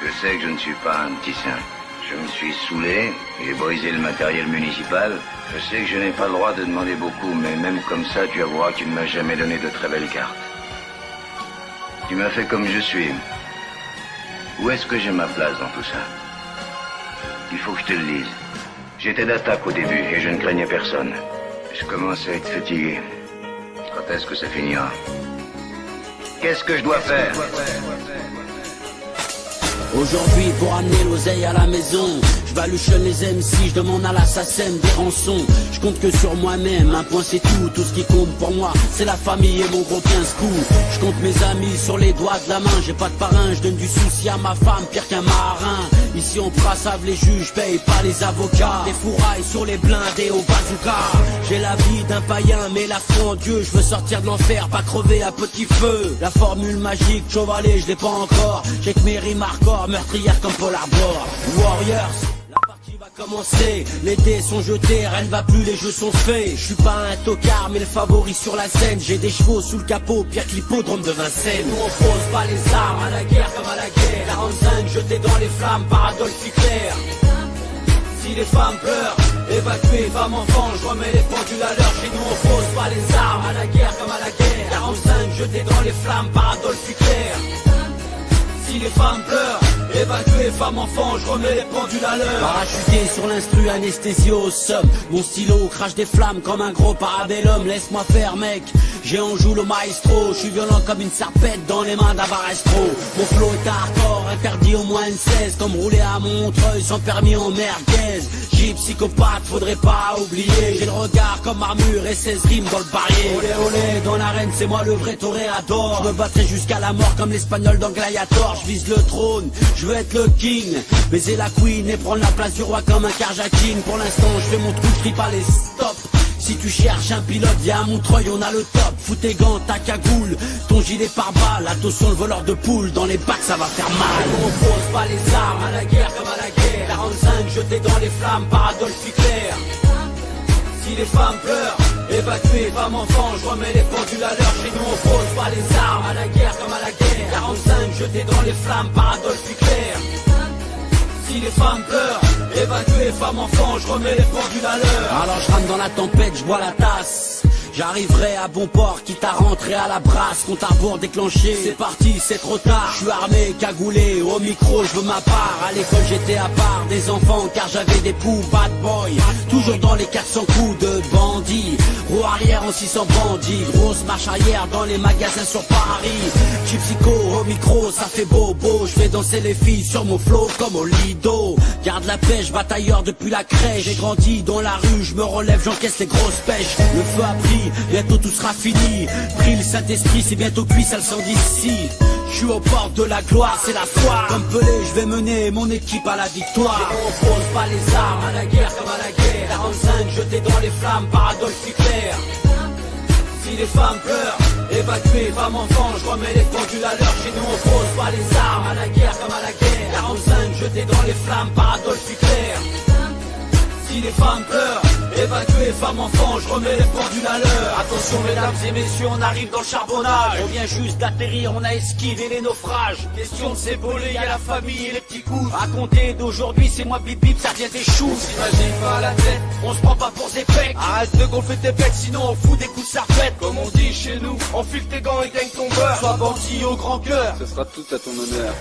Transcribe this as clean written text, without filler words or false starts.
Je sais que je ne suis pas un petit saint. Je me suis saoulé, j'ai brisé le matériel municipal. Je sais que je n'ai pas le droit de demander beaucoup, mais même comme ça, tu avoueras que tu ne m'as jamais donné de très belles cartes. Tu m'as fait comme je suis. Où est-ce que j'ai ma place dans tout ça? Il faut que je te le dise. J'étais d'attaque au début et je ne craignais personne. Je commence à être fatigué. Quand est-ce que ça finira? Qu'est-ce que je dois faire? Aujourd'hui pour amener l'oseille à la maison, je baluchonne les MC, je demande à l'assassin des rançons. Je compte que sur moi-même, un point c'est tout ce qui compte pour moi, c'est la famille et mon gros 15 coups. Je compte mes amis sur les doigts de la main, j'ai pas de parrain, je donne du souci à ma femme, pire qu'un marin. Ici on brassave les juges, paye pas les avocats. Des fourrailles sur les blindés au bazooka. J'ai la vie d'un païen mais la foi en Dieu. Je veux sortir de l'enfer, pas crever à petit feu. La formule magique, Chevalier, je l'ai pas encore. J'ai que mes rimes hardcore, meurtrières comme Paul Arbor. Warriors, la partie va commencer. Les dés sont jetés, rien ne va plus, les jeux sont faits. Je suis pas un tocard mais le favori sur la scène. J'ai des chevaux sous le capot, pire que l'hippodrome de Vincennes. Nous on pose pas les armes, à la guerre comme à la guerre. 45 jetés dans les flammes par Adolf Hitler. Si les femmes pleurent, évacuer femmes enfants, je remets les pendules à l'heure. Chez nous on pose pas les armes, à la guerre comme à la guerre. 45 jetés dans les flammes par Adolf Hitler. Si les femmes pleurent, évacuer femmes enfants, je remets les pendules à l'heure. Parachuté sur l'instru, anesthésie au somme. Mon stylo crache des flammes comme un gros parabellum. Laisse-moi faire mec, j'ai en joue le maestro. Je suis violent comme une serpette dans les mains d'un barestro. Mon flow est hardcore, interdit au moins une 16. Comme rouler à Montreuil sans permis en merguez. J'ai psychopathe, faudrait pas oublier. J'ai le regard comme armure et 16 rimes dans le barrier. Olé olé, dans l'arène c'est moi le vrai toréador. Je me battrai jusqu'à la mort comme l'espagnol dans Gladiator. Je vise le trône, je veux être le king. Baiser la queen et prendre la place du roi comme un Karjakin. Pour l'instant je fais mon truc, je crie pas les stops. Si tu cherches un pilote, viens à Montreuil, on a le top. Fous tes gants, ta cagoule, ton gilet pare-balles. Attention le voleur de poule, dans les bacs ça va faire mal. On pose pas les armes, à la guerre comme à la guerre. 45 jetés dans les flammes par Adolf Hitler. Si les femmes pleurent, évacuer femmes enfants, je remets les pendules à l'heure. Chez nous on pose pas les armes, à la guerre comme à la guerre. 45 jetés dans les flammes par Adolf Hitler. Si les femmes pleurent, évacuer femmes enfants, je remets les pendules à l'heure. Alors je rentre dans la tempête, je bois la tasse. J'arriverai à bon port, quitte à rentrer à la brasse. Compte à rebours déclenché, c'est parti, c'est trop tard. Je suis armé, cagoulé, au micro, je veux ma part. À l'école j'étais à part des enfants, car j'avais des poux, bad boy. Toujours dans les 400 coups de bandits. Roue arrière en 600 bandits. Grosse marche arrière dans les magasins sur Paris. J'suis psycho, au micro, ça fait bobo. Je fais danser les filles sur mon flow comme au Lido. Garde la pêche, batailleur depuis la crèche. J'ai grandi dans la rue, je me relève, j'encaisse les grosses pêches. Le feu a pris, bientôt tout sera fini. Pris le Saint-Esprit, c'est bientôt cuit, ça le sent d'ici. Je suis aux portes de la gloire, c'est la foi. Comme Pelé, je vais mener mon équipe à la victoire. Et on pose pas les armes, à la guerre comme à la guerre. 45 jetés dans les flammes par Adolf Hitler. Si les femmes pleurent, évacuer femmes enfants, je remets les pendules à l'heure. Chez nous on pose pas les armes, à la guerre comme à la guerre. 45 jetés dans les flammes par Adolf Hitler. Si les femmes pleurent, évacuer femmes enfants, je remets les pendules à l'heure. Attention mesdames et messieurs, on arrive dans le charbonnage. On vient juste d'atterrir, on a esquivé les naufrages. Question de s'ébauler, y'a la famille et les petits coups. À compter d'aujourd'hui, c'est moi bip bip, ça vient des choux. On s'imagine pas à la tête, on se prend pas pour des pecs. Arrête de gonfler tes pecs, sinon on fout des coups de sarpette. Comme on dit chez nous, enfile tes gants et gagne ton beurre. Sois bandit au grand cœur, Ce sera tout à ton honneur.